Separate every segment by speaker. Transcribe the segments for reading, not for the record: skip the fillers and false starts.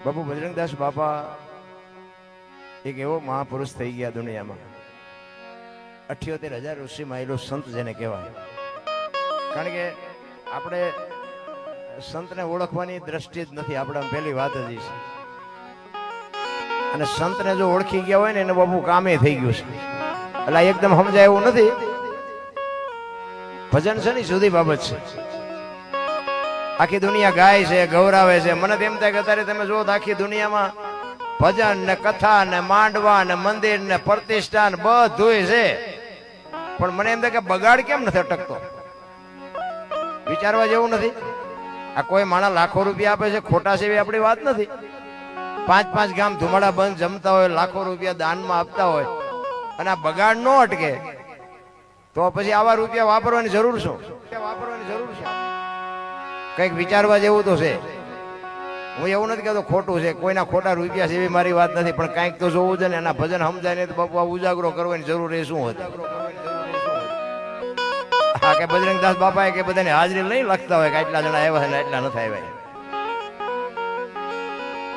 Speaker 1: બાપુ બજરંગદાસ બાપા એક એવો મહાપુરુષ થઈ ગયા દુનિયામાં 78,000 ઋષિ માયલો સંત જેને કહેવાય. કારણ કે આપણે સંતને ઓળખવાની દ્રષ્ટિ જ નથી, આપણે પહેલી વાત જ છે. અને સંતને જો ઓળખી ગયા હોય ને એને બાપુ કામે થઈ ગયું છે. એટલે એકદમ સમજાય એવું નથી. ભજન છે ને જુદી બાબત છે. આખી દુનિયા ગાય છે, ગૌરાવે છે. મને તેમ થાય કે અત્યારે તમે જો આખી દુનિયામાં ભજન ને કથા ને માંડવા ને મંદિર ને પ્રતિષ્ઠાન બધું છે, પણ મને એમ થાય કે બગાડ કેમ નથી અટકતો? વિચારવા જેવું નથી. આ કોઈ માણસ લાખો રૂપિયા આપે છે, ખોટા છે એવી આપણી વાત નથી. 5-5 ગામ ધુમાડા બંધ જમતા હોય, લાખો રૂપિયા દાનમાં આપતા હોય, અને આ બગાડ ન અટકે તો પછી આવા રૂપિયા વાપરવાની જરૂર શું? વાપરવાની જરૂર છે. કઈક વિચારવા જેવું તો છે. હું એવું નથી કહેતો ખોટું છે, કોઈના ખોટા રૂપિયા છે એવી મારી વાત નથી, પણ કાંઈક તો જોવું છે ને. એના ભજન સમજાય ને તો બાપુ ઉજાગરો કરવાની જરૂર એ શું હતી? હા, કે બજરંગદાસ બાપા કે બધાની હાજરી નહીં લખતા હોય કે આટલા જણા આવ્યા છે ને આટલા નથી આવ્યા.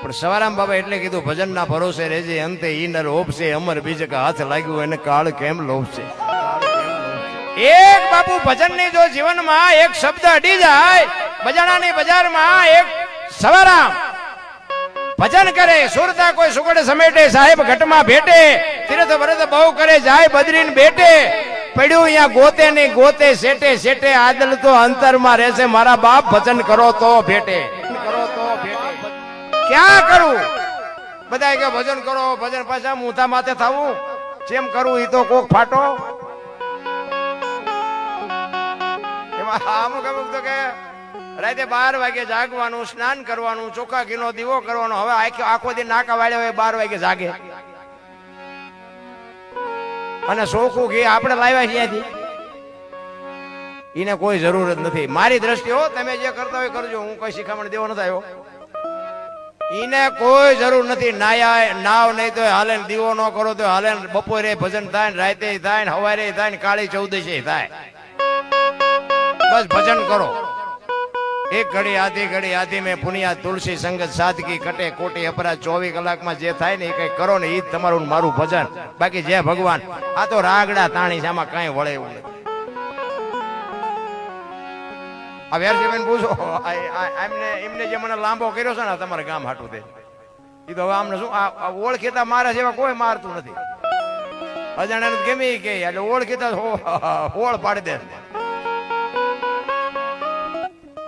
Speaker 1: પણ સવારામ બાબા એટલે કીધું ભજનના ભરોસે રહેજે, અંતે ઈનર ઓપશે, અમર બીજ કા હાથ લાગ્યું એને કાળ કેમ લોભશે. એક બાપુ ભજનની જો જીવનમાં એક શબ્દ અડી જાય, બજાણાની બજારમાં એક સવારામ ભજન કરે, સુરતા કોઈ સુગડ સમેટે, સાહેબ ઘટમાં ભેટે, તીર્થ વ્રત બહુ કરે, જાય બદરીન બેટે, પડ્યું અહીંયા ગોતે ને ગોતે, સેટે સેટે આદલ તો અંતરમાં રહેશે, મારા બાપ ભજન કરો તો ભેટે. કરો તો ભેટે. ક્યાં કરું? બધા કે ભજન કરો, ભજન પાછા મૂઠા માથે થવું, જેમ કરું એ તો કોક ફાટો. એમાં અમુક અમુક તો કે રાતે 12 વાગે જાગવાનું, સ્નાન કરવાનું, ચોખ્ખા ઘીનો દીવો કરવાનો. હવે આખો દી નાકા વાળ્યા હોય 12 વાગે જાગે, અને ચોખ્ખું ઘી આપણે લાવ્યા ત્યાંથી. એને કોઈ જરૂર જ નથી મારી દ્રષ્ટિએ. હો, તમે જે કરતા હોય કરજો, હું કોઈ શિખામણ દેવો નથી આવ્યો. એને કોઈ જરૂર નથી. નાયા નાવ નહીં તો હાલે, દીવો ન કરો તો હાલે, બપોરે ભજન થાય ને રાતે થાય ને સવારે થાય ને કાળી ચૌદશી થાય. બસ ભજન કરો. એક ઘડી આધી મેં પુનિયા તુલસી સંગત સાદગી કટે કોટી અપરાધ. 24 કલાકમાં જે થાય ને એ કઈ કરો ને એ જ તમારું મારું ભજન. બાકી જય ભગવાન, આ તો રાગડા તાણી છે, આમાં કઈ વળે એવું નથી. આ વેરજીબેન પૂછો, એમને જે મને લાંબો કર્યો છે ને તમારા ગામ હાટું તે, એ તો હવે આમને શું ઓળખીતા મારા જેવા કોઈ મારતું નથી. અજાણ્યાને ગમે કે એટલે ઓળખીતા હોળ પાડી દે.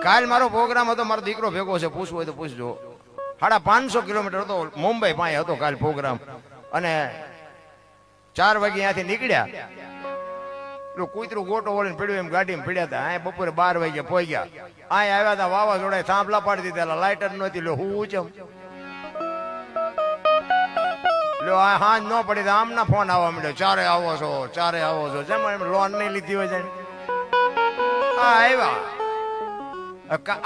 Speaker 1: કાલ મારો પ્રોગ્રામ હતો, મારો દીકરો ભેગો છે, પૂછવું હોય તો પૂછજો. 550 કિલોમીટર હતો, મુંબઈ પાસે હતો કાલ પ્રોગ્રામ. અને 4 વાગે ત્યાંથી નીકળ્યા, કૂતરું ગોટો વળીને પડ્યું એમ ગાડીમાં પડ્યા હતા. અહીંયા બપોરે 12 વાગે પહોંચ્યા. અહીંયા આવ્યા હતા, વાવાઝોડા થાંભલા પાડી દીધા, લાઇટર નહોતી. લો હું ચમ લો આ હાજ ન પડી, આમના ફોન આવવા માંડ્યો, ચારે આવો છો. જેમ એમ લોન નહીં લીધી હોય જાય. હા આવ્યા.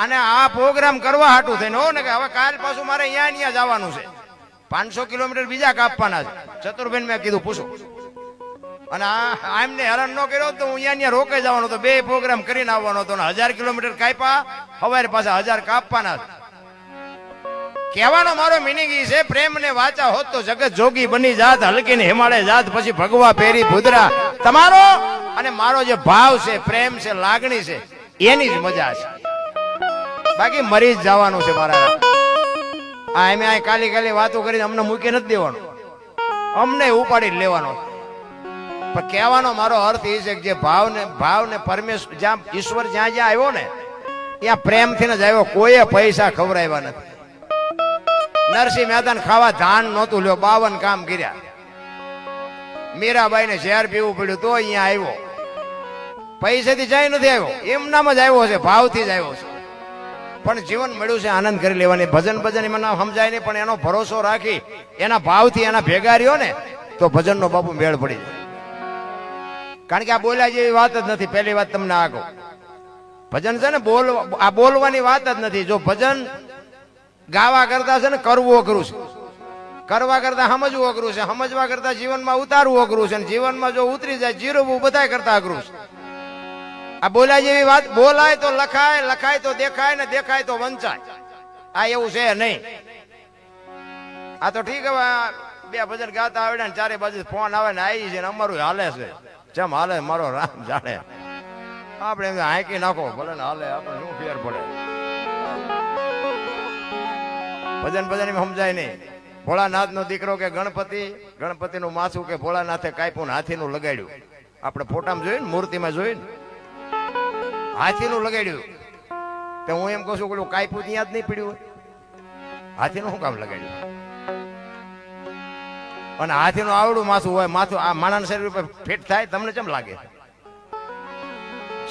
Speaker 1: અને આ પ્રોગ્રામ કરવા હાટું થઈને હો ને, કે હવે કાલ પાછું મારે અહીંયા જવાનું છે. 500 કિલોમીટર બીજા કાપવાના છે. ચતુરબેન મેં કીધું પૂછો. અને એમને હેરાન ન કર્યો તો હું અહીંયા રોકાઈ જવાનો હતો. 2 પ્રોગ્રામ કરીને આવવાનો હતો. 1000 કિલોમીટર કાપ્યા, સવારે પાછા 1000 કાપવાના છે. કહેવાનો મારો મિનિંગ એ છે, પ્રેમ ને વાચા હોત તો જગત જોગી બની જાત, હલકી ને હિમાલય જાત, પછી ભગવા પેરી ભૂદરા. તમારો અને મારો જે ભાવ છે, પ્રેમ છે, લાગણી છે, એની જ મજા છે. બાકી મરી જ જવાનું છે મારા. એમ કાલી વાતો કરીને અમને મૂકી નથી દેવાનું, અમને ઉપાડી લેવાનો. પણ કહેવાનો મારો અર્થ એ છે કે જે ભાવ ને પરમેશ્વર જ્યાં ઈશ્વર જ્યાં આવ્યો ને ત્યાં પ્રેમથી જ આવ્યો. કોઈએ પૈસા ખવડાવ્યા નથી. નરસિંહ મહેતાને ખાવા ધાન નહોતું લ્યો, 52 કામ કર્યા. મીરાબાઈ ને ઝેર પીવું પડ્યું તો અહીંયા આવ્યો. પૈસાથી જાય નથી આવ્યો, એમનામ જ આવ્યો છે, ભાવથી જ આવ્યો છે. પણ જીવન મળ્યું છે, આનંદ કરી લેવાની. ભજન એમાં સમજાય નહીં, પણ એનો ભરોસો રાખી એના ભાવથી એના ભેગા રહ્યો ને તો ભજનનો બાપુ મેળ પડી જાય. કારણ કે આ બોલ્યા જેવી વાત જ નથી. પહેલી વાત તમને આ કહું, ભજન છે ને આ બોલવાની વાત જ નથી. જો ભજન ગાવા કરતા છે ને કરવું અઘરું છે, કરવા કરતા સમજવું અઘરું છે, સમજવા કરતા જીવનમાં ઉતારવું અઘરું છે, જીવનમાં જો ઉતરી જાય જીરવવું બધા કરતા અઘરું છે. આ બોલ્યા જેવી વાત, બોલાય તો લખાય, લખાય તો દેખાય, ને દેખાય તો વંચાય. આ એવું છે નહીં. આ તો ઠીક હવે બે ભજન ગાતા આવડે ને ચારે બાજુ ફોન આવે ને આવી છે ને અમારું હાલે છે જેમ હાલે મારો રામ જાણે આપણે એમ હાંકી નાખો ભલે ને હાલે આપણે શું ફેર પડે ભજન ભજન સમજાય નહીં ભોળાનાથ નો દીકરો કે ગણપતિ નું માથું કે ભોળાનાથે કાપ્યું હાથી નું લગાડ્યું આપણે ફોટામાં જોયું ને મૂર્તિમાં જોયું ને હાથી નું લગાડ્યું તો હું એમ કહું છું કે કાપ્યું ત્યાં જ નહીં પીડ્યું હાથી નું શું કામ લગાડ્યું અને હાથી નું આવડું માથું હોય માથું આ માણસ શરીર ઉપર ફિટ થાય તમને કેમ લાગે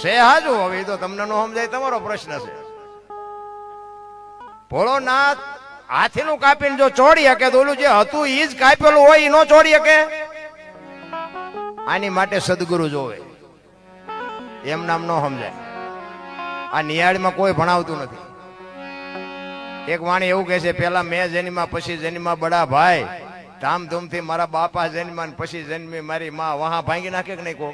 Speaker 1: છે હાજુ હવે એ તો તમને નો સમજાય તમારો પ્રશ્ન છે ભોળોનાથ હાથી નું કાપીને જો ચોડી શકે તો ઓલું જે હતું એ જ કાપેલું હોય એ નો ચોડી શકે આની માટે સદગુરુ જોવે એમ નામ નો સમજાય આ નિયાળમાં કોઈ ભણાવતું નથી એક વાણી એવું કહે છે પેલા મેં જન્મા પછી જન્મા બડા ભાઈ ધામધૂમથી મારા બાપા જન્મા પછી જન્મી મારી માં વહા ભાંગી નાખે કે નહીં કો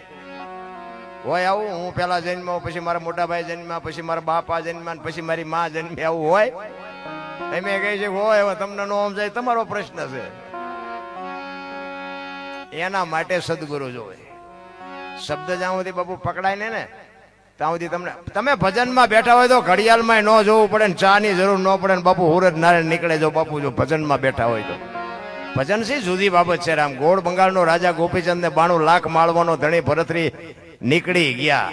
Speaker 1: હોય આવું હું પેલા જન્મ્યો પછી મારા મોટા ભાઈ જન્મ્યા પછી મારા બાપા જન્મ્યા પછી મારી માં જન્મી આવું હોય એમ કહે છે હોય હવે તમને નો સમજાય તમારો પ્રશ્ન છે એના માટે સદગુરુ જોવે શબ્દ જ્યાં સુધી બાપુ પકડાય ને ત્યાં સુધી તમે ભજનમાં બેઠા હોય તો ઘડિયાળમાં ન જોવું પડે ને ચા ની જરૂર ન પડે ને બાપુ હુરજ નારાયણ નીકળે જો બાપુ જો ભજનમાં બેઠા હોય તો ભજન છે જુદી બાબત છે રામ ગોળ બંગાળનો રાજા ગોપીચંદ ને 92 લાખ માળવાનો ધણી ભરતરી નીકળી ગયા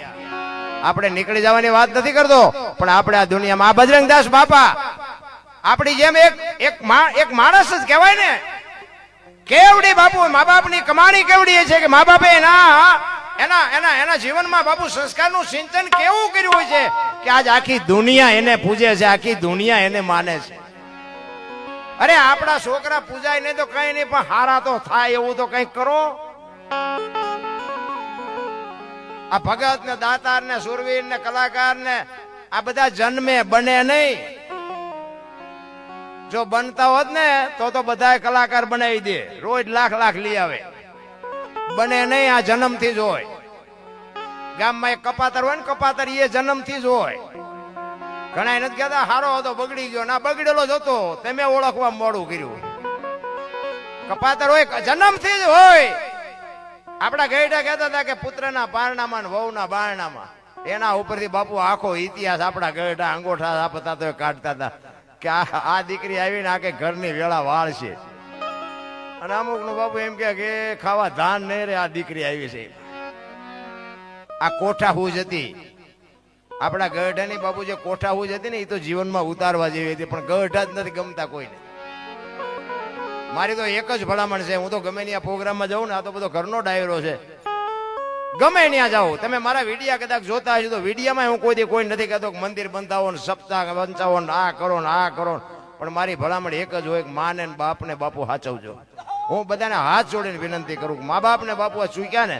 Speaker 1: આપણે નીકળી જવાની વાત નથી કરતો પણ આપણે આ દુનિયામાં આ બજરંગદાસ બાપા આપણી જેમ એક માણસ જ કહેવાય ને કેવડી બાપુ મા બાપની કમાણી કેવડી છે કે મા બાપે એના જીવનમાં બાપુ સંસ્કારનું સિંચન કેવું કર્યું હોય છે કે આજ આખી દુનિયા એને પૂજે છે આખી દુનિયા એને માને છે અરે આપણા છોકરા પૂજાય નહીં તો કઈ નહીં પણ હારા તો થાય એવું તો કઈક કરો આ ભગત ને દાતાર ને સુરવીર ને કલાકાર ને આ બધા જન્મે બને નહીં જો બનતા હોત ને તો બધા કલાકાર બનાવી દે રોજ લાખ લઈ આવે બને નહીં આ જન્મથી જ હોય ગામમાં એક કપાતર હોય ને કપાતર એ જન્મથી જ હોય ઘણા નથી કહેતા હારો હતો બગડી ગયો ના બગડેલો જ હતો તમે ઓળખવા મોડું કર્યું કપાતર હોય જન્મથી જ હોય આપડા ગઈડા કહેતા હતા કે પુત્રના પારણામાં વહુના બારણામાં એના ઉપરથી બાપુ આખો ઇતિહાસ આપડા ગઈડા અંગોઠા આપતા તો કાઢતા હતા કે આ દીકરી આવીને આ કે ઘરની વેળા વાળ છે અને અમુક નું બાપુ એમ કે ખાવા ધાન નહીં રે આ દીકરી આવી છે આ કોઠા હુજ હતી આપણા ગઢાની બાપુ જે કોઠા હુજ હતી ને એ તો જીવનમાં ઉતારવા જેવી હતી પણ ગઢા જ નથી ગમતા કોઈને મારી તો એક જ ભલામણ છે હું તો ગમે ત્યાં પ્રોગ્રામમાં જાઉં ને આ તો બધો ઘરનો ડાયરો છે ગમે ત્યાં જાઓ તમે મારા વિડીયા કદાચ જોતા હશો તો વિડીયામાં હું કોઈ નથી કહેતો કે મંદિર બંધાવો ને સપ્તાહ બંધાવો ને આ કરો ને આ કરો પણ મારી ભલામણ એક જ હોય કે મા ને બાપ ને બાપુ સાચવજો હું બધાને હાથ જોડીને વિનંતી કરું કે મા બાપ ને બાપુ આ ચૂક્યા ને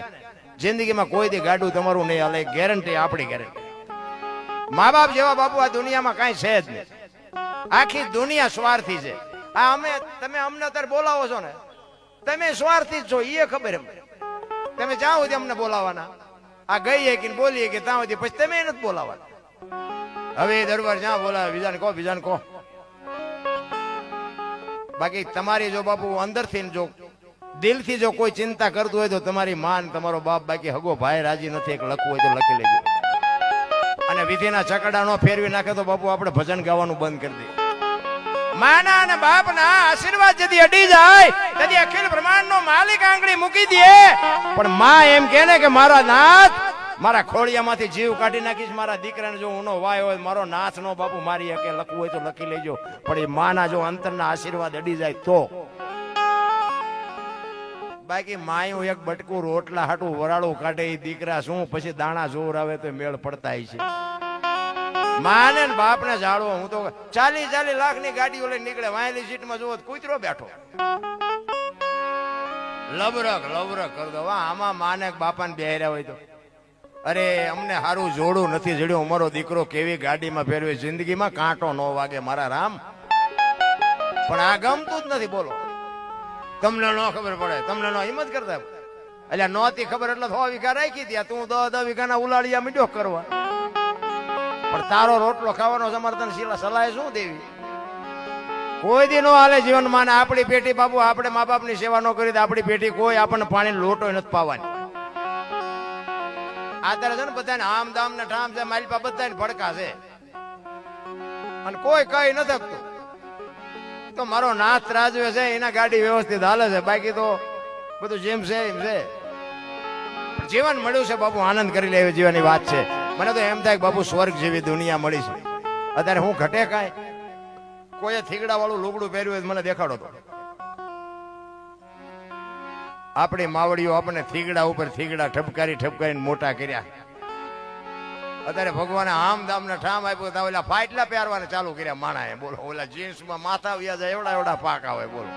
Speaker 1: જિંદગીમાં કોઈ દી ગાડું તમારું નહીં હાલે ગેરંટી આપણી ગેરંટી મા બાપ જેવા બાપુ આ દુનિયામાં કઈ છે જ નહીં આખી દુનિયા સ્વાર્થી છે આ તમે અમને અત્યારે બોલાવો છો ને તમે સ્વાર્થી જ છો એ ખબર એમ તમે જ્યાં સુધી અમને બોલાવાના આ ગઈએ કે બોલીએ કે ત્યાં સુધી પછી તમે નથી બોલાવાના હવે દરબાર જ્યાં બોલાવે બીજાને કહો બાકી તમારી જો બાપુ અંદરથી જો દિલથી જો કોઈ ચિંતા કરતું હોય તો તમારી માન તમારો બાપ બાકી હગો ભાઈ રાજી નથી એક લખવું હોય તો લખી લેજો અને વિધિના ચકડા નો ફેરવી નાખે તો બાપુ આપણે ભજન ગાવાનું બંધ કરી દઈએ માના અને બાપના આશીર્વાદ જદી અડી જાય તેથી અખિલ બ્રહ્માંડ નો માલિક આંગળી મૂકી દે પણ માં એમ કહે ને કે મારા નાથ મારા ખોળિયામાંથી જીવ કાઢી નાખીશ મારા દીકરાને જો ઊનો વાય હોય મારો નાથ નો બાપુ મારી હકે લખવું હોય તો લખી લેજો પણ એ માના જો અંતરના આશીર્વાદ અડી જાય તો બાકી માયું એક બટકું રોટલા હાટું વરાળું કાઢે એ દીકરા શું પછી દાણા જોર આવે તો મેળ પડતા છે માને ને બાપ ને જાળવો હું તો 40 લાખ ની ગાડીઓ લઈને નીકળે વાયલી સીટમાં જોવો કૂતરો બેઠો લબરક કર દો આમાં માને બાપાને બેહર્યા હોય તો અરે અમને સારું જોડું નથી જડ્યું અમારો દીકરો કેવી ગાડીમાં ફેરવે જિંદગીમાં કાંટો ન વાગે મારા રામ પણ આ ગમતું જ નથી બોલો તમને ન ખબર પડે તમને ન હિંમત કરતા એટલે નહોતી ખબર એટલે 100 વીઘા રાખી દયા તું 10 વીઘાના ઉલાળિયા મીડ્યો કરવા પણ તારો રોટલો ખાવાનો સમર્થન સલાહ શું દેવી કોઈ દી નો હાલે જીવનમાં. આપણી પેટી બાપુ આપણે મા બાપની સેવા ન કરી આપણી પેટી કોઈ આપણને પાણી લોટો નથી પાવાની. આધારે છે ને બધાને આમ દામ ને ઠામ છે માલપા બધાને ભડકા છે અને કોઈ કઈ ન થકતું. તો મારો નાથ રાજવે છે એના ગાડી વ્યવસ્થિત હાલે છે, બાકી તો બધું જેમ છે એમ છે. જીવન મળ્યું છે બાપુ, આનંદ કરી લે એવી જીવનની વાત છે. મને તો એમ થાય કે બાપુ સ્વર્ગ જેવી દુનિયા મળી છે. અત્યારે હું ઘટે કાંઈ કોઈ થીગડા વાળું લુગડું પહેર્યું હોય મને દેખાડો તો. આપણી માવડીઓ આપણને થીગડા ઉપર થીગડા ઠપકારીને મોટા કર્યા. અત્યારે ભગવાને આમ દામ ને ઠામ આપ્યું તો ઓલા ફાટલા પહેરવાને ચાલુ કર્યા માણાએ. બોલો ઓલા જીન્સમાં માથા વ્યા જાય એવડા પાક આવે. બોલો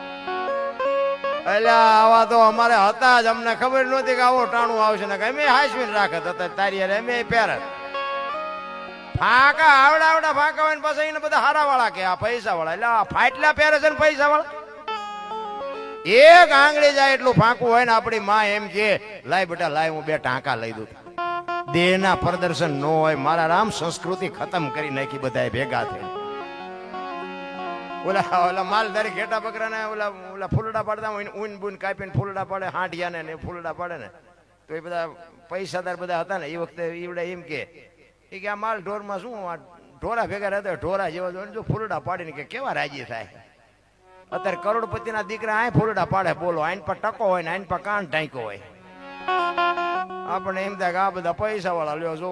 Speaker 1: એટલે આવા તો અમારે હતા જ, અમને ખબર નહોતી કે આવો ટાણું આવશે ને અમે હાસવીને રાખત હતા. તારી યાર અમે પહેરત ફાકા આવડા ફાકા હોય ને પછી એને બધા હારા વાળા કે આ પૈસા વાળા. એટલે આ ફાટલા પહેરે છે ને પૈસા વાળા. એક આંગળી જાય એટલું ફાંકું હોય ને આપણી માં એમ કે લાય બેટા લાય હું 2 ટાંકા લઈ દઉં. દેહના પ્રદર્શન ન હોય. મારા રામ સંસ્કૃતિ ખતમ કરી નાખી બધા ભેગા થઈ. ઓલા માલધારી ઘેટા બકરા ને ઓલા ફૂલડા પાડતા હોય ઊન બૂન કાપીને ફૂલડા પાડે, હાંડિયા ને ફૂલડા પાડે ને. તો એ બધા પૈસાદાર બધા હતા ને એ વખતે ઈવડે એમ કે આ માલ ઢોરમાં શું ઢોરા ભેગા રહેતા ઢોરા જેવા જો ફૂલડા પાડીને કે કેવા રાજી થાય. અત્યારે કરોડપતિના દીકરા આ ફૂલડા પાડે. બોલો આઈન પર ટકો હોય ને આઈન પર કાન ટાંકો હોય. આપણે એમ થાય કે આ બધા પૈસા વાળા લ્યો જો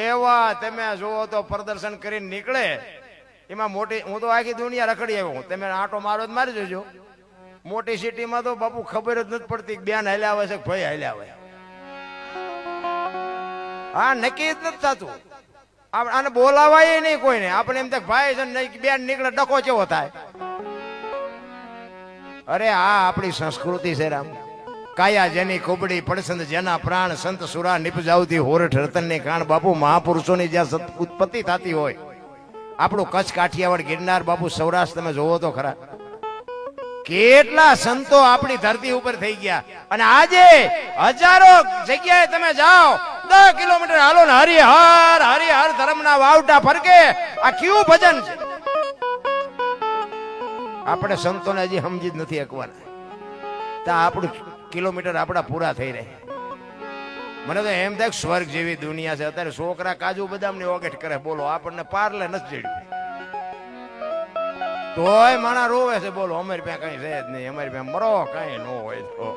Speaker 1: એવા તમે જોવો તો પ્રદર્શન કરીને નીકળે. એમાં મોટી હું તો આખી દુનિયા રખડી આવ્યો. તમે આંટો મારો જ મારી જોજો. મોટી સિટીમાં તો બાપુ ખબર જ નથી પડતી બેન હાલ્યા આવે છે કે ભાઈ હાલ્યા આવે. હા નક્કી જ નથી થતું. આને બોલાવાય નહીં કોઈને. આપણે એમ થાય ભાઈ છે બેન નીકળે ડકો કેવો થાય. અરે આ આપણી સંસ્કૃતિ છે રામ. કાયા જેની કુબડી પડસંદ જેના પ્રાણ સંત સુરા નિપજાવતી હોરઠ રતનની કાણ. બાપુ મહાપુરુષોની જ્યાં ઉત્પત્તિ થતી હોય. આપણું કચ્છ કાઠિયાવાડ ગિરનાર બાપુ સૌરાષ્ટ્ર તમે જોવો તો ખરા કેટલા સંતો આપણી ધરતી ઉપર થઈ ગયા. અને આજે હજારો જગ્યાએ તમે જાઓ 10 કિલોમીટર હાલો ને હરિહર ધર્મના વાવટા ફરકે. આ કયું ભજન છે. આપણે સંતોને હજી સમજી જ નથી શકવાના. ત્યાં આપણું કિલોમીટર આપણા પૂરા થઈ રહે. મને તો એમ થાય સ્વર્ગ જેવી દુનિયા છે. અત્યારે છોકરા કાજુ બદામની ઓગેટ કરે. બોલો આપણને પાર્લે નથી જડ્યું તોય માણા રોવે છે. બોલો અમારી પાસે કઈ છે જ નહીં. અમારી પાસે મરો કઈ ન હોય તો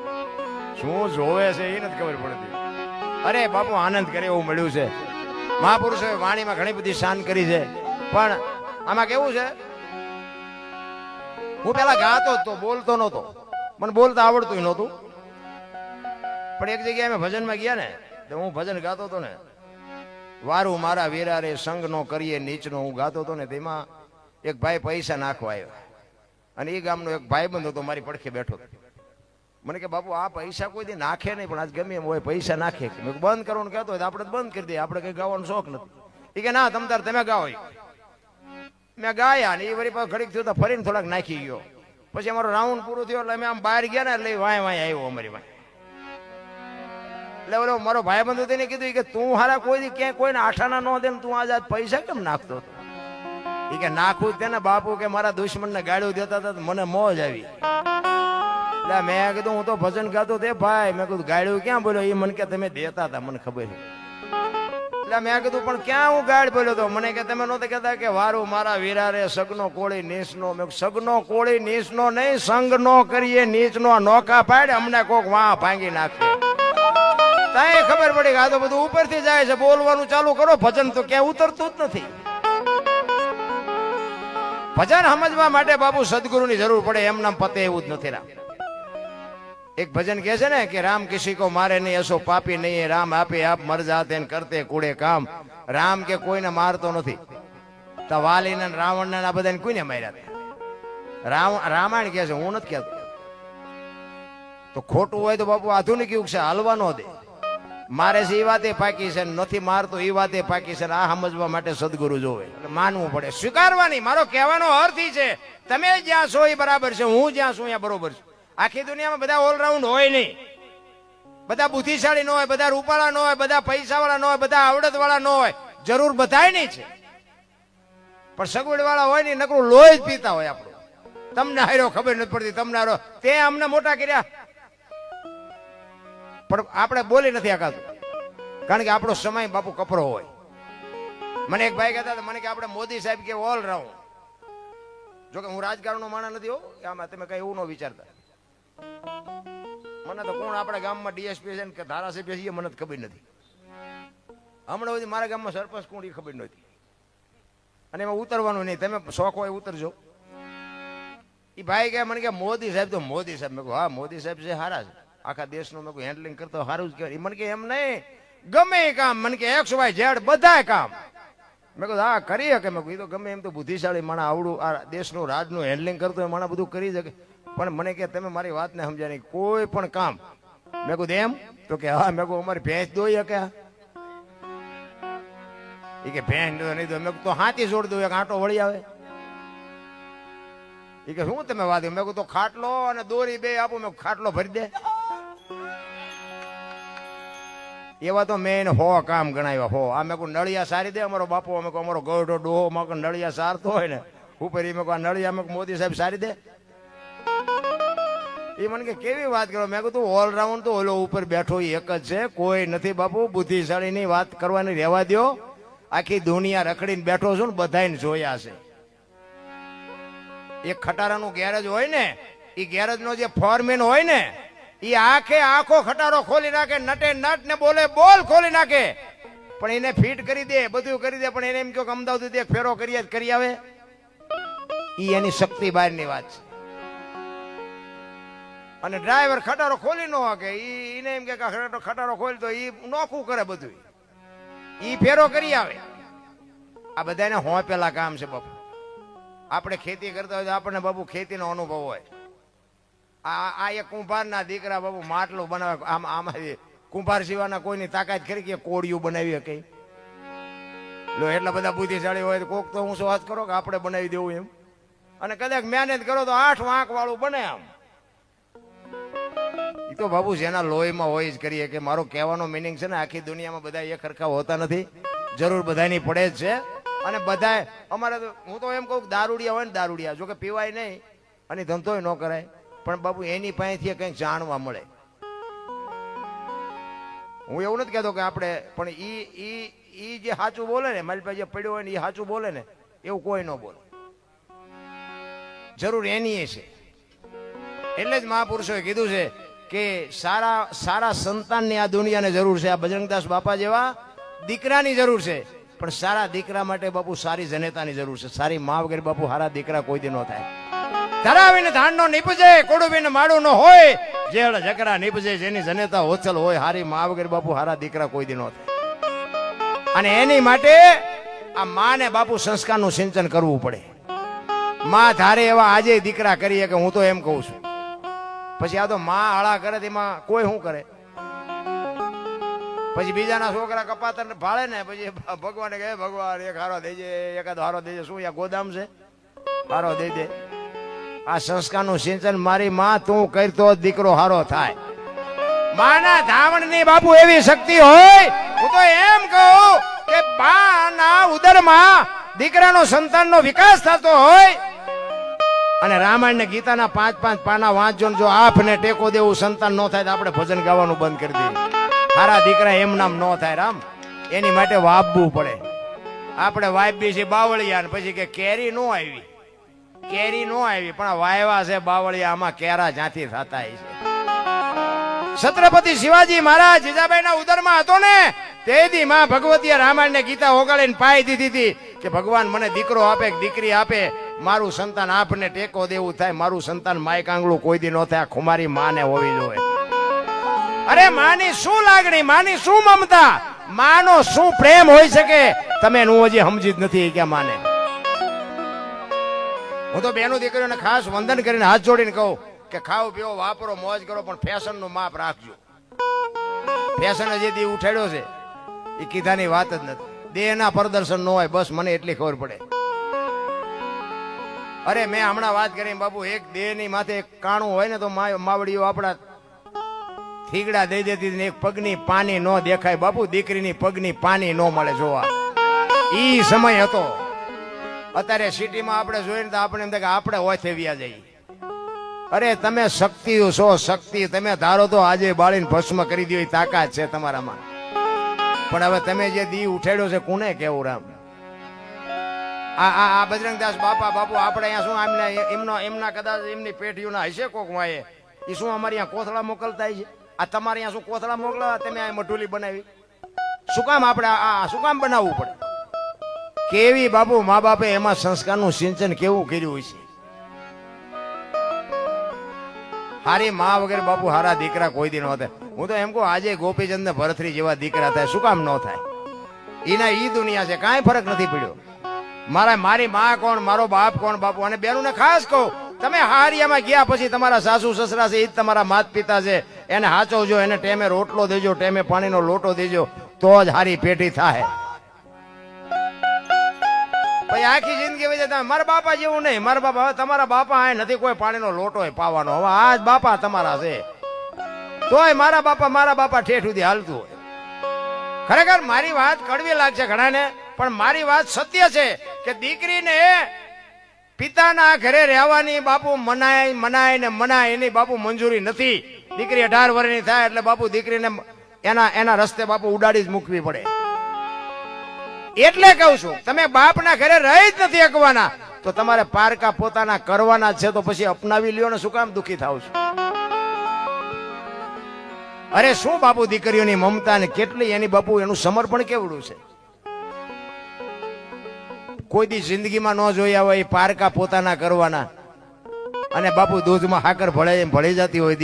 Speaker 1: શું જોવે છે એ નથી ખબર પડતી. અરે બાપુ આનંદ કરે એવું મળ્યું છે. મહાપુરુષોએ વાણીમાં ઘણી બધી શાન કરી છે. પણ આમાં કેવું છે હું પેલા ગાતો જ તો બોલતો નહોતો. મને બોલતા આવડતું નહોતું. પણ એક જગ્યાએ અમે ભજનમાં ગયા ને તો હું ભજન ગાતો હતો ને વારું મારા વીરા રે સંગ નો કરીએ નીચનો હું ગાતો હતો ને. તેમાં એક ભાઈ પૈસા નાખવા આવ્યો અને એ ગામનો એક ભાઈબંધ હતો મારી પડખે બેઠો. મને કે બાપુ આ પૈસા કોઈ દી નાખે નહીં પણ આજ ગમે એમ હોય પૈસા નાખે. મેં બંધ કરવાનું કહેતો હોય તો આપણે બંધ કરી દઈએ. આપણે કઈ ગાવાનો શોખ નથી. એ કે ના તમ તાર તમે ગાઓ. મેં ગાયા ને એ વળી પાછું ઘડીક થયું તો ફરીને થોડાક નાખી ગયો. પછી અમારો રાઉન્ડ પૂરો થયો એટલે અમે આમ બહાર ગયા ને એટલે વાય આવ્યો અમારી વાય. એટલે ઓલો મારો ભાઈબંધ હતો એને કીધું કે તું હારા કોઈ દી ક્યાંય કોઈને આઠાના ન દે ને તું આજ પૈસા કેમ નાખતો હતો. એ કે નાખું જ તેને બાપુ કે મારા દુશ્મનને ગાળ્યું દેતા હતા મને મોજ આવી. એટલે મેં કીધું હું તો ભજન ગાતો તે ભાઈ. મેં કીધું ગાળ્યું ક્યાં બોલ્યો. એ મને કે તમે દેતા હતા મને ખબર છે. એટલે મેં કીધું પણ ક્યાં હું ગાળ બોલ્યો તો. મને કે તમે નહોતા કહેતા કે વારું મારા વીરા રે સગનો કોળી નીચનો. મેં સગનો કોળી નીચનો નહીં સંગ નો કરીએ નીચનો નોકા પાડે અમને કોક વાહ ભાંગી નાખે. તાય ખબર પડી કે આ તો બધું ઉપરથી જાય છે. બોલવાનું ચાલુ કરો ભજન તો ક્યાંય ઉતરતું જ નથી. ભજન સમજવા માટે બાપુ સદગુરુની જરૂર પડે. એમ નામ પતે એવું જ નથી. રામ એક ભજન કહે છે ને કે રામ કિસી કો મારે નહીં એસો પાપી નહીં. રામ આપે આપ મર જાતે કરતે કુડે કામ. રામ કે કોઈને મારતો નથી. તો વાલી ને રાવણ ને આ બધાને કોઈને માર્યા. રામાયણ કહે છે હું નથી કહેતો. તો ખોટું હોય તો બાપુ આધુનિક યુગ છે હાલવા ન દે. મારે છે એ વાતે પાકી છે નથી મારતો એ વાતે પાકી છે. આ સમજવા માટે સદગુરુ જોવે માનવું પડે સ્વીકારવાની. મારો કહેવાનો અર્થ ઈ છે તમે જ્યાં છો એ બરાબર છે. હું જ્યાં છું ત્યાં બરોબર છે. આખી દુનિયામાં બધા ઓલરાઉન્ડ હોય નહીં. બધા બુદ્ધિશાળી ન હોય, બધા રૂપાળા ન હોય, બધા પૈસા વાળા ન હોય, બધા આવડત વાળા ન હોય. જરૂર બધાય નહીં છે પણ સગવડ વાળા હોય ને નકરું લોહી જ પીતા હોય આપણું. તમને હાર્યો ખબર નથી પડતી, તમને હારો તે અમને મોટા કર્યા, પણ આપણે બોલી નથી આકાતું, કારણ કે આપણો સમય બાપુ કપરો હોય. મને એક ભાઈ કહેતા હતા, મને કે આપણે મોદી સાહેબ કે ઓલરાઉન્ડ, જોકે હું રાજકારણનો માણસ નથી હો, આમાં તમે કઈ એવું ન વિચારતા. મને તો કોણ આપણા ગામમાં ડીએસપી છે કે ધારાસભ્ય છે મને ખબર નથી. હમણાં સુધી મારા ગામમાં સરપંચ કોણ એ ખબર નહોતી, અને એમાં ઉતરવાનું નહીં, તમે શોખ હોય ઉતરજો. એ ભાઈ કહે મને કે મોદી સાહેબ તો મોદી સાહેબ. મેં કહું હા મોદી સાહેબ છે સારા છે, આખા દેશનું મેં કહું હેન્ડલિંગ કરતો સારું જ કહેવાય. મને કે એમ નહીં, ગમે એ કામ, મને કે XYZ બધા કામ, મેં કહું હા કરી શકે. મેં કહું તો ગમે એમ તો બુદ્ધિશાળી માણસ આવડું આ દેશનું રાજનું હેન્ડલિંગ કરતો હોય માણસ બધું કરી શકે, પણ મને કે તમે મારી વાતને સમજ્યા નહીં, કોઈ પણ કામ. મેં કહું એમ તો કે હા. મેં કહું અમારી ભેંસ દોઈ શકે? એ કે ભેંસ નહીં દો. મેં તો હાથી છોડ દઉં, એક આંટો વળી આવે. એ કે શું તમે વાત? મેં કહું તો ખાટલો અને દોરી બે આપું. મેં ખાટલો ભરી દે. એવા તો મેં એને 100 કામ ગણાવ્યા 100. આ મેં કહું નળિયા સારી દે અમારો બાપો, અમે કહું અમારો ગઢો ડોહો માં નળિયા સારતો હોય ને ઉપર, એ મેં કહું નળિયા મેં મોદી સાહેબ સારી દે. એ મને કે કેવી વાત કરો? મેં કહું તું ઓલરાઉન્ડ તો ઓલો ઉપર બેઠો એક જ છે, કોઈ નથી બાપુ. બુદ્ધિશાળીની વાત કરવાની રહેવા દો. આખી દુનિયા રખડીને બેઠો છું ને, બધાને જોયા છે. એક ખટારાનું ગેરેજ હોય ને, એ ગેરેજ નો જે ફોરમેન હોય ને, એ આખો ખટારો ખોલી નાખે, નટે નટ ને બોલે બોલ ખોલી નાખે, પણ એને ફિટ કરી દે, બધું કરી દે, પણ એને એમ કહો કે અમદાવાદ એક ફેરો કરી આવે. એ એની શક્તિ બહારની વાત છે. અને ડ્રાઈવર ખટારો ખોલી ન શકે, એને એમ કે ખટારો ખોલી તો એ નોખું કરે, બધું ઈ ફેરો કરી આવે. આ બધાને હોંપેલા કામ છે બાપુ. આપણે ખેતી કરતા હોય તો આપણને બાપુ ખેતીનો અનુભવ હોય. આ એક કુંભારના દીકરા બાપુ માટલું બનાવે, આમાંથી કુંભાર સિવાયના કોઈની તાકાત ખરી કે કોળિયું બનાવી શકે? લો એટલા બધા બુદ્ધિશાળી હોય તો કોક તો હું શું વાત કરો કે આપણે બનાવી દેવું એમ, અને કદાચ મહેનત કરો તો 8 વાંક વાળું બને. આમ એ તો બાબુ જેના લોહીમાં હોય જ કરીએ. કે મારો કહેવાનો મિનિંગ છે ને, આખી દુનિયામાં બધા એક સરખા હોતા નથી, જરૂર બધાની પડે જ છે. અને બધા અમારે તો હું તો એમ કહું દારૂડિયા હોય ને, દારૂડિયા જો કે પીવાય નહીં અને ધંધોય ન કરાય, પણ બાબુ એની પાસેથી કંઈક જાણવા મળે. હું એવું નથી કહેતો કે આપણે, પણ ઈ જે સાચું બોલે ને, મારી પાસે જે પડ્યો હોય ને એ સાચું બોલે ને, એવું કોઈ ન બોલે. જરૂર એની છે. એટલે જ મહાપુરુષોએ કીધું છે કે સારા સંતાનની આ દુનિયાને જરૂર છે. આ બજરંગદાસ બાપા જેવા દીકરાની જરૂર છે, પણ સારા દીકરા માટે બાપુ સારી જનેતાની જરૂર છે. સારી મા વગેરે બાપુ સારા દીકરા કોઈ દી ન થાય. ધરાવીને ધાન નો નીપજે, કોડુબીને માડું ન હોય, જેળ જકરા નીપજે, જેની જનેતા હોચલ હોય. હારી મા વગેરે બાપુ સારા દીકરા કોઈ દી ન થાય. અને એની માટે આ માને બાપુ સંસ્કારનું સિંચન કરવું પડે. માં ધારે એવા આજે દીકરા કરીએ કે હું તો એમ કહું છું. પછી આ તો માં આળા કરે તેમાં કોઈ શું કરે? પછી બીજાના છોકરા કપાતર ભાળે ને, પછી ભગવાને કહે ભગવાન એક હારો દેજે, એકાદો હારો દેજે. શું યા ગોદામ છે? હારો દઈ દે. આ સંસ્કારનું સિંચન મારી માં તું કરતો દીકરો હારો થાય. માના ધાવણની બાપુ એવી શક્તિ હોય. હું તો એમ કહું કે બાના ઉદરમાં દીકરાનો સંતાનનો વિકાસ થતો હોય. અને રામાયણ ને ગીતાના 5-5 પાના વાંચજો, જો આપને ટેકો દેવું સંતાન ન થાય તો આપણે ભજન ગાવાનું બંધ કરી દઈએ. સારા દીકરા એમ નામ ન થાય રામ, એની માટે વાપવું પડે. આપણે વાપી છે બાવળિયા, ને પછી કે કેરી નો આવી, કેરી નો આવી, પણ વાયવા છે બાવળિયા, આમાં કેરા જ્યાંથી થતા છે. છત્રપતિ શિવાજી મહારાજ જીજાબાઈ ના ઉદરમાં હતો ને, તેથી માં ભગવતીએ રામાયણ ને ગીતા ઓગાળીને પાઈ દીધી હતી કે ભગવાન મને દીકરો આપે કે દીકરી આપે, મારું સંતાન આપને ટેકો દેવું થાય. મારું સંતાન માય કાંગળું કોઈ દી ન થાય. ખુમારી માને હોવી જોઈએ. અરે માની શું લાગણી, માની શું મમતા, માનો શું પ્રેમ હોઈ શકે, તમે હું હજી સમજી જ નથી કે માને. હું તો બેનો દીકરીઓને ખાસ વંદન કરીને હાથ જોડીને કહું કે ખાઓ પીઓ વાપરો મોજ કરો, પણ ફેશન નું માપ રાખજો. ફેશન જે દી ઉઠાડ્યો છે એ કીધાની વાત જ નથી. દેહના પ્રદર્શન ન હોય, બસ મને એટલી ખબર પડે. અરે મેં હમણાં વાત કરી બાપુ, એક દેહની માથે એક કાણું હોય ને તો માવડીઓ આપણા થીગડા દઈ દેતી, એક પગની પાની ન દેખાય બાપુ. દીકરીની પગની પાની ન મળે જોવા. ઈ સમય હતો. અત્યારે સિટીમાં આપણે જોઈને તો આપણે એમ થાય કે આપણે ઓછે વ્યા જઈએ. અરે તમે શક્તિ છો, શક્તિ. તમે ધારો તો આજે બાળીને ભસ્મ કરી દો એ તાકાત છે તમારામાં. પણ હવે તમે જે દી ઉઠાડ્યો છે કોને કેવું રામ? આ બજરંગદાસ બાપા બાપુ આપણે અહીંયા શું એમના કદાચ એમની પેઢીઓના હશે કોક વાય એ શું અમારી અહીંયા કોથળા મોકલતા છે? આ તમારે અહીંયા શું કોથળા મોકલા? તમે આ મઢુલી બનાવી શું કામ? આપણે આ શું કામ બનાવવું પડે? કેવી બાપુ મા બાપે એમાં સંસ્કારનું સિંચન કેવું કર્યું છે. હારી મા વગેરે બાપુ હારા દીકરા કોઈ દી ન થાય. હું તો એમ કહું આજે ગોપીચંદ ને ભરતરી જેવા દીકરા થાય શું કામ ન થાય? એના ઈ દુનિયા છે, કાંઈ ફરક નથી પડ્યો. મારી માં કોણ, મારો બાપ કોણ બાપુ. અને બેનું ને ખાસ કહું, તમે હારિયામાં ગયા પછી તમારા સાસુ સસરા છે એ જ તમારા માતા પિતા છે. એને હાચવજો, એને ટેમે રોટલો દેજો, ટેમે પાણીનો લોટો દેજો, તો જ હારી પેઢી થાય. પછી આખી જિંદગી વહી જાય. મારા બાપા જેવું નહીં, મારા બાપા. હવે તમારા બાપા આ નથી કોઈ પાણીનો લોટો પાવાનો. હવે આ જ બાપા તમારા છે. તોય મારા બાપા ઠેઠ સુધી હાલતું હોય. ખરેખર મારી વાત કડવી લાગશે ઘણાને, પણ મારી વાત સત્ય છે કે દીકરીને પિતાના ઘરે રહેવાની બાપુ મનાય એની બાપુ મંજૂરી નથી. દીકરી 18 વર્ષની થાય એટલે બાપુ દીકરીને એના રસ્તે બાપુ ઉડાડી જ મૂકવી પડે. એટલે કહું છું, તમે બાપના ઘરે રહી જ નથી શકવાના તો તમારે પારકા પોતાના કરવાના છે. તો પછી અપનાવી લ્યો ને શું કામ દુખી થાવ છો? અરે શું બાપુ દીકરીઓની મમતા ને કેટલી એની બાપુ એનું સમર્પણ કેવડું છે. કોઈ દી જિંદગીમાં ન જોયા હોય પારકા પોતાના કરવાના. અને બાપુ દૂધમાં હાકર ભળી જતી હોય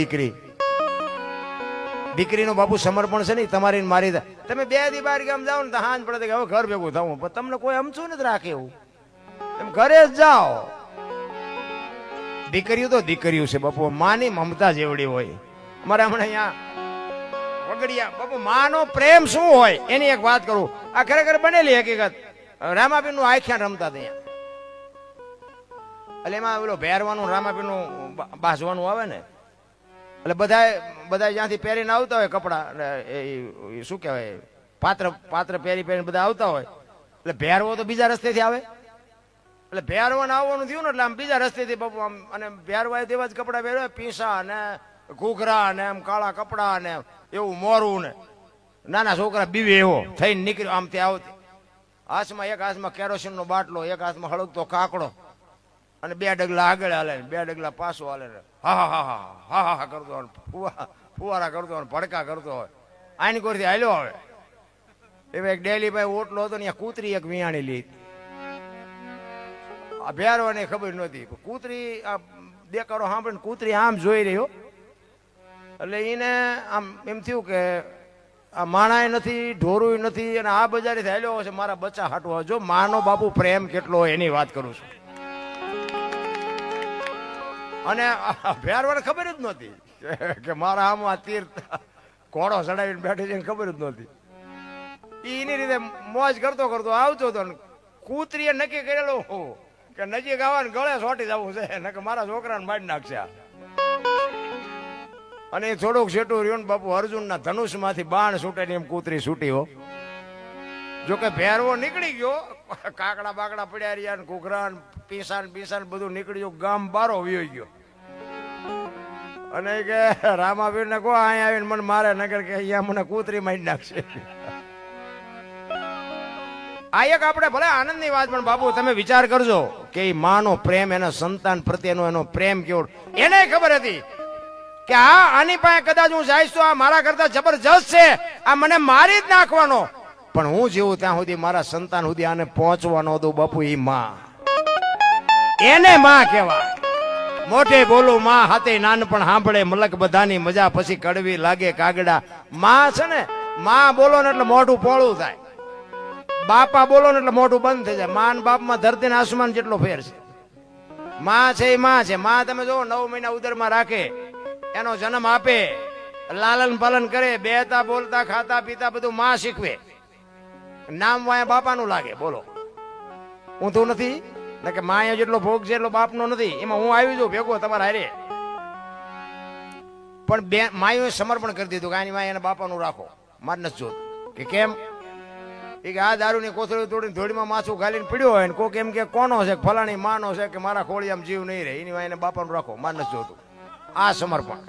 Speaker 1: દીકરીનું બાપુ સમર્પણ છે ને તમારી મારી. તમે 2 દી બહાર ગામ જાઓ ને તો હાંજ પડે કે હવે ઘર ભેગું થવું, પણ તમને કોઈ અમચું નથી રાખે એવું. તમે ઘરે જ જાઓ. દીકરીઓ તો દીકરીઓ છે બાપુ, માની મમતા જેવડી હોય. અમારે હમણાં અહીંયા વગડિયા બાપુ માનો પ્રેમ શું હોય એની એક વાત કરું. આ ખરેખર બનેલી હકીકત. રામાપીર નું આખ્યાન રમતા હતા એટલે એમાં પેલો ભેરવાનું રામાપીર નું બાસવાનું આવે ને એટલે બધા જ્યાંથી પહેરીને આવતા હોય કપડા, શું કહેવાય પાત્ર પહેરીને બધા આવતા હોય. એટલે ભેરવો તો બીજા રસ્તેથી આવે. એટલે ભેરવાને આવવાનું થયું ને એટલે આમ બીજા રસ્તેથી બાપુ આમ. અને ભેરવાય તેવા જ કપડા પહેરવા, પીસા ને ઘૂઘરા ને એમ કાળા કપડા ને એવું મોરું ને નાના છોકરા બીવે એવો થઈને નીકળ્યો આમ ત્યાં આવતી. હાથમાં એક હાથમાં કેરોસીન નો બાટલો, એક હાથમાં હળગતો કાકડો, અને 2 ડગલા આગળ હાલે, 2 ડગલા પાછો હાલે. હા કરતો હોય, ફુવારા કરતો હોય, ભડકા કરતો હોય. આની કોરથી હાલ્યો આવે. એવા એક ડેલી ભાઈ ઓટલો હતો ને કૂતરી એક વિયાણી લીધી. આ ભેરવાની ખબર નહોતી. કૂતરી આ દેકારો સાંભળીને કૂતરી આમ જોઈ રહ્યો એટલે એને આમ એમ થયું કે આ માણાય નથી, ઢોરું નથી, અને આ બજારે થયેલો છે મારા બચ્ચા હાટવા. જો માનો બાપુ પ્રેમ કેટલો હોય એની વાત કરું છું. અને ભેરવાને ખબર જ નહોતી કે મારા આમાં તીર ઘોડો ચડાવીને બેઠી છે, ખબર જ નહોતી. એની રીતે મોજ કરતો આવતો હતો. કૂતરીએ નક્કી કરેલો કે નજીક આવવાને ગળે સોટી જવું છે ને કે મારા છોકરાને મારી નાખશે. અને થોડુંક છેટું રહ્યું ને બાપુ અર્જુનના ધનુષ માંથી બાણ છૂટે એમ કૂતરી છૂટી હો. જોકે ભેરવો નીકળી ગયો, કાકડા બાકડા પડ્યા રહ્યા ને ઘૂઘરા પીસાન બધું નીકળી ગયું, ગામ બારો વયો ગયો. અને કે રામાપીર ને કહો અહીંયા આવીને મને મારે નગર કે અહીંયા મને કૂતરી મારી નાખશે. આ એક આપણે ભલે આનંદની વાત, પણ બાપુ તમે વિચાર કરજો કે એ માનો પ્રેમ, એના સંતાન પ્રત્યેનો એનો પ્રેમ કેવો. એને ખબર હતી કે આની પાસે કદાચ હું જઈશ તો આ મારા કરતા જબરજસ્ત છે, આ મને મારી જ નાખવાનો. પણ હું જીવું ત્યાં સુધી મારા સંતાન સુધી આને પહોંચવાનો દઉં બાપુ. એ માં, એને માં કહેવાય. મોઢે બોલું માં, હાથે નાનપણ સાંભળે મલક બધાની મજા, પછી કડવી લાગે કાગડા. માં છે ને, માં બોલો ને એટલે મોઢું પોળું થાય, બાપા બોલો ને એટલે મોઢું બંધ થઈ જાય. માં બાપમાં ધરતી ને આસમાન જેટલો ફેર છે. માં છે એ માં છે. માં તમે જો 9 મહિના ઉદરમાં રાખે, એનો જન્મ આપે, લાલન પાલન કરે, બેતા બોલતા ખાતા પીતા બધું માં શીખવે. નામ વાયા બાપાનું લાગે. બોલો ઊંધું નથી ને કે માયા જેટલો ભોગ છે એટલો બાપનો નથી. એમાં હું આવી જાઉં ભેગો તમારા હારે. પણ માયું સમર્પણ કરી દીધું કે આની માયા એને બાપાનું રાખો. મારે નથી જોતું કે કેમ એ કે આ દારૂની કોથળી તોડીને ધોળીમાં માથું ઘાલીને પીડ્યો હોય ને કોક એમ કે કોનો છે ફલાણી માનો છે કે મારા ખોળિયામાં જીવ નહીં રહે એની વાયને બાપાનું રાખો માન નથી જોતું. આ સમર્પણ.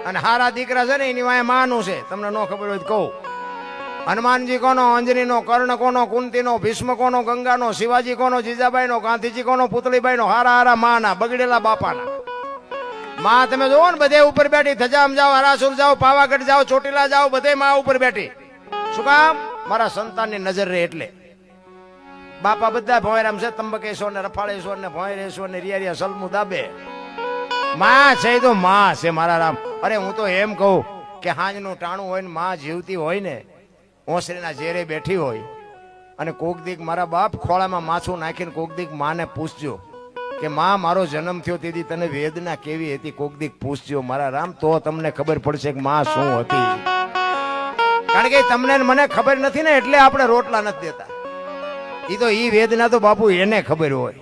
Speaker 1: અને હારા દીકરા છે ને એની વાય માનું છે. તમને ન ખબર હોય તો કહું. હનુમાનજી કોનો, અંજનીનો, કર્ણ કોનો, કુંતીનો, ભીષ્મ કોનો, ગંગાનો, શિવાજી કોનો, જીજાબાઈનો, ગાંધીજી કોનો, પુતળીબાઈનો, હારા હારા માના, બગડેલા બાપાના. માં તમે જોવો ને બધે ઉપર બેઠી, ધજામ જાઓ, હરાસુર જાઓ, પાવાગઢ જાઓ, ચોટીલા જાઓ, બધે માં ઉપર બેઠી. શું કામ? મારા સંતાનની નજર રહે એટલે. બાપા બધા ભોયરામ છે, તંબકેશ્વર ને રફાળેશ્વર ને ભોયરેશ્વર ને રિયા સલમુ દાબે. માં છે તો માં છે મારા રામ. અરે હું તો એમ કહું કે હાંજનું ટાણું હોય ને માં જીવતી હોય ને ઓસરીના ઝેરે બેઠી હોય અને કોક દીક મારા બાપ ખોળામાં માથું નાખીને કોક દીક માને પૂછજો કે માં મારો જન્મ થયો તેથી તને વેદના કેવી હતી, કોક દીક પૂછજો મારા રામ, તો તમને ખબર પડશે કે માં શું હતી. કારણ કે તમને મને ખબર નથી ને એટલે આપણે રોટલા નથી દેતા. એ તો ઈ વેદના તો બાપુ એને ખબર હોય.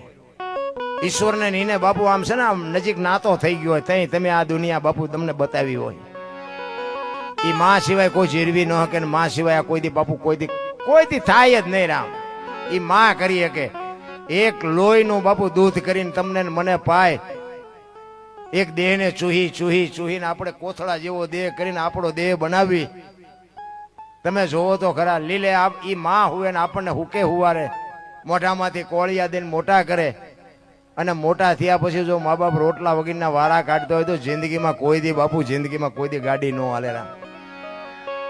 Speaker 1: ઈશ્વરને નીને બાપુ આમ છે ને આમ નજીક નાતો થઈ ગયો હોય તઈ તમે આ દુનિયા બાપુ તમને બતાવી હોય. ઈ માં સિવાય કોઈ જીરવી ન શકે ને માં સિવાય કોઈ દી બાપુ કોઈ દી થાય જ નહીં રામ. ઈ માં કરી શકે. એક લોહીનું બાપુ દૂધ કરીને તમને મને પાય, એક દેહને ચૂહીને આપણે કોથળા જેવો દેહ કરીને આપણો દેહ બનાવી. તમે જોવો તો ખરા લીલે ઈ માં હુએ ને આપણને હુકે હુવારે, મોઢામાંથી કોળિયા દઈને મોટા કરે. અને મોટા થયા પછી જો મા બાપ રોટલા વગરના વારા કાઢતો હોય તો જિંદગીમાં કોઈ દી બાપુ જિંદગીમાં કોઈ દી ગાડી ન હાલે રામ.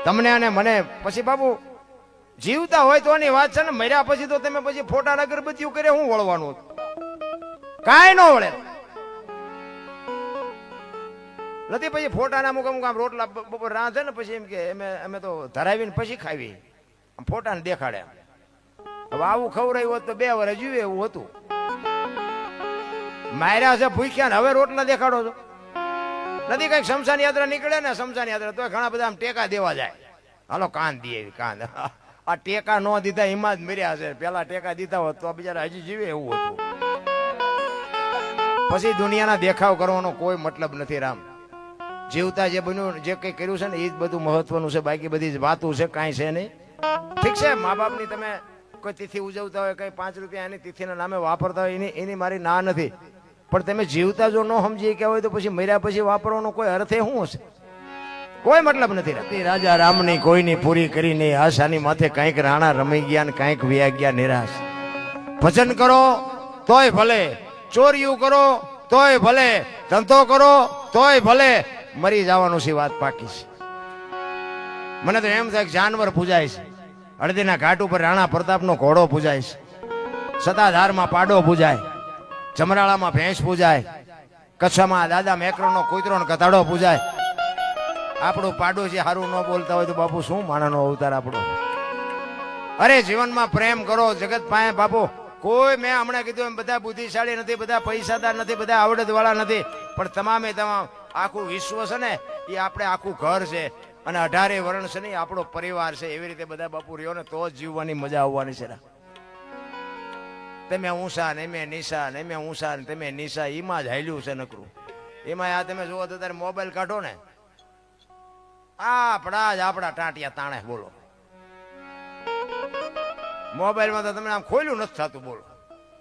Speaker 1: તમને અને મને પછી બાપુ જીવતા હોય તો ની વાત છે ને, મર્યા પછી તો તમે પછી ફોટા અગરબત્તીઓ કરે શું વળવાનું? કાંઈ ન વળે નથી. પછી ફોટાના અમુક આમ રોટલા બપોર રાંધે ને પછી એમ કે અમે તો ધરાવીને પછી ખાવી, ફોટાને દેખાડે. હવે આવું ખવડાયું હોત તો 2 વર્ષ જીવે એવું હતું. માર્યા છે ભૂખ્યા ને હવે રોટલા દેખાડો છો નથી. કઈક શમશાન યાત્રા નીકળે ને શમશાન યાત્રા તો ઘણા બધા આમ ટેકા દેવા જાય. હાલો કાન દઈએ કાન. આ ટેકા ન દીધા એમાં જ મર્યા છે. પેલા ટેકા દીધા હોત તો બિચારા હજી જીવે એવું હતું. પછી દુનિયાના દેખાવ કરવાનો કોઈ મતલબ નથી રામ. જીવતા જે બન્યું જે કઈ કર્યું છે ને એ જ બધું મહત્વનું છે. બાકી બધી વાતો છે કાંઈ છે નહીં. ઠીક છે મા બાપની તમે કોઈ તિથિ ઉજવતા હોય, કઈ 5 રૂપિયા એની તિથિના નામે વાપરતા હોય એની મારી ના નથી. પણ તમે જીવતા જો ન સમજી કે હોય તો પછી મર્યા પછી વાપરવાનો કોઈ અર્થ શું હશે? કોઈ મતલબ નથી. રાજા રામની કોઈની પૂરી કરી નહીં આશાની માથે કંઈક રાણા રમી ગયા ને કંઈક વ્યા ગયા નિરાશ. ભજન કરો તોય ભલે, ચોરીયું કરો તોય ભલે, ધંધો કરો તોય ભલે, મરી જવાનું છે વાત પાકી છે. મને તો એમ થાય કે જાનવર પૂજાય છે. હળદીના ઘાટ ઉપર રાણા પ્રતાપનો ઘોડો પૂજાય છે, સતાધારમાં પાડો પૂજાય, જમરાળામાં ભેંસ પૂજાય, કચ્છમાં દાદા મેકરણનો કૂતરો ને કથાડો પૂજાય. આપણું પાડોશી સારું ન બોલતા હોય તો બાપુ શું માણાનો અવતાર આપણો. અરે જીવનમાં પ્રેમ કરો જગત પાસે બાપુ. કોઈ મેં હમણાં કીધું એમ બધા બુદ્ધિશાળી નથી, બધા પૈસાદાર નથી, બધા આવડત વાળા નથી, પણ તમામે તમામ આખું વિશ્વ છે ને એ આપણે આખું ઘર છે અને 18 વર્ણ છે ને આપણો પરિવાર છે. એવી રીતે બધા બાપુ રહ્યો ને તો જ જીવવાની મજા આવવાની છે. તમે ઊંસા ને મેં નિશા ને મેં ઊંસા ને તમે નિશા એમાં જ હાલ્યું છે નકરું. એમાં આ તમે જોવો તો તારે મોબાઈલ કાઢો ને આપણા ટાંટિયા તાણે બોલો. મોબાઈલમાં તો તમને આમ ખોલ્યું નથી થતું બોલો.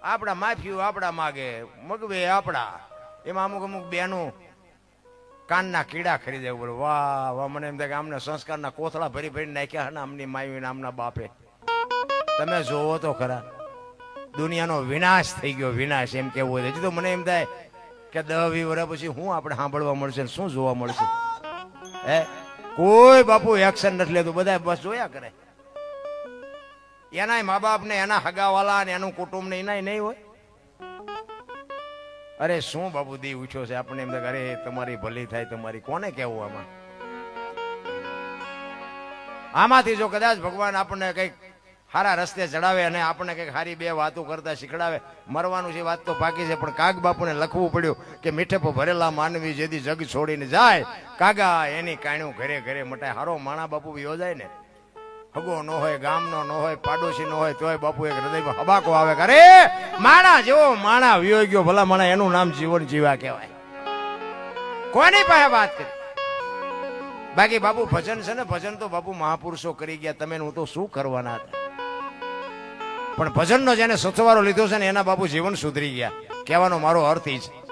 Speaker 1: આપણા માફિયું આપણા માગે, મગવે આપણા. એમાં અમુક બેનું કાનના કીડા ખરીદે બોલો. વાહ વાહ, મને એમ થાય કે આમને સંસ્કારના કોથળા ભરી નાખ્યા ને આમની માયું ને આમના બાપે. તમે જોવો તો ખરા દુનિયાનો વિનાશ થઈ ગયો. વિનાશ એમ કેવું હોય. હજી તો મને એમ થાય કે 10-20 વર્ષ પછી શું આપણે સાંભળવા મળશે, શું જોવા મળશે? હે કોઈ બાપુ એક્શન નથી લેતું. બધા બસ જોયા કરે. એના મા બાપ ને એના હગાવાલા ને એનું કુટુંબ ને એના નહીં હોય. અરે શું બાપુ દી ઉઠ્યો છે આપણે એમ અરે તમારી ભલી થાય તમારી. કોને કેવું આમાંથી જો કદાચ ભગવાન આપણને કઈક સારા રસ્તે ચડાવે અને આપણને કઈક સારી 2 વાતો કરતા શીખડાવે. મરવાનું છે વાત તો બાકી છે, પણ કાગ બાપુને લખવું પડ્યું કે મીઠે પર ભરેલા માનવી જેથી જગ છોડીને જાય કાગા એની કાણ્યું ઘરે ઘરે મટાય. હારો માણા બાપુ યોજાય ને, હગો ન હોય, ગામનો ન હોય, પાડોશી ન હોય, તોય બાપુ એક હૃદયમાં હબાકો આવે કે અરે માણા જેવો માણા વિયો ગયો ભલા માણા, એનું નામ જીવન જીવા કહેવાય. કોની પાસે વાત કરી? બાકી બાપુ ભજન છે ને, ભજન તો બાપુ મહાપુરુષો કરી ગયા, તમે હું તો શું કરવાના હતા. પણ ભજનનો જેને સથવારો લીધો છે ને એના બાપુ જીવન સુધરી ગયા. કહેવાનો મારો અર્થ એ છે.